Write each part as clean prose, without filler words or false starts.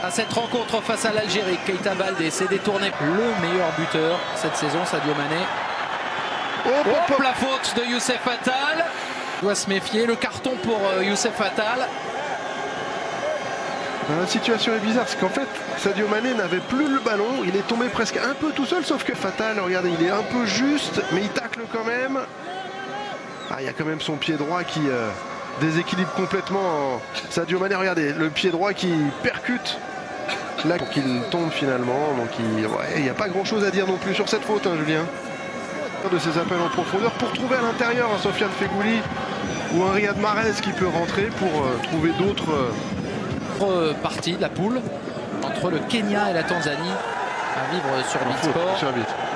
À cette rencontre face à l'Algérie, Keita Baldé s'est détourné. Le meilleur buteur cette saison, Sadio Mané. Hop, la faute de Youssef Attal. Il doit se méfier. Le carton pour Youssef Attal. La situation est bizarre, parce qu'en fait, Sadio Mané n'avait plus le ballon. Il est tombé presque un peu tout seul, sauf que Fatal, regardez, il est un peu juste, mais il tacle quand même. Ah, il y a quand même son pied droit qui déséquilibre complètement Sadio Mané. Regardez, le pied droit qui percute. Là, donc il tombe finalement. Donc il n'y a pas grand-chose à dire non plus sur cette faute, hein, Julien. De ses appels en profondeur pour trouver à l'intérieur un Sofiane Feghouli ou un Riyad Mahrez qui peut rentrer pour trouver d'autres... partie de la poule entre le Kenya et la Tanzanie à vivre sur Beansport.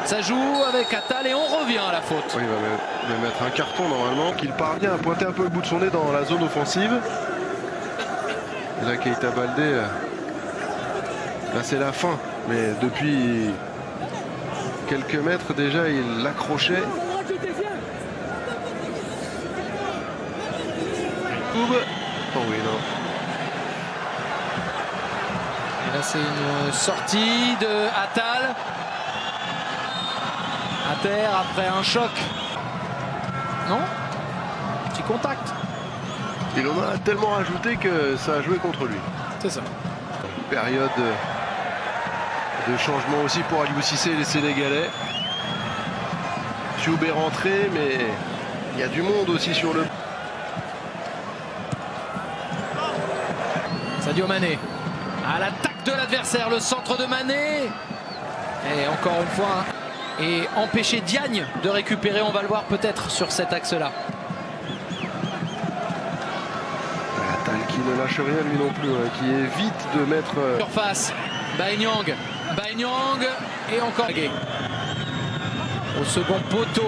Ça joue avec Attal et on revient à la faute. Oui, il va mettre un carton normalement, qu'il parvient à pointer un peu le bout de son nez dans la zone offensive. Et là, Keita Baldé, là c'est la fin, mais depuis quelques mètres déjà il l'accrochait. Oh oui, non. Et là c'est une sortie de Attal. À terre après un choc. Non? Petit contact. Il en a tellement rajouté que ça a joué contre lui. C'est ça. Période de changement aussi pour Aliou Cissé et les Sénégalais. Thioub est rentré, mais il y a du monde aussi sur le... Sadio Mané à l'attaque de l'adversaire, le centre de Mané. Et encore une fois, et empêcher Diagne de récupérer, on va le voir peut-être sur cet axe-là. Attal qui ne lâche rien lui non plus, hein, qui évite de mettre... Surface, Baïnyang et encore au second poteau.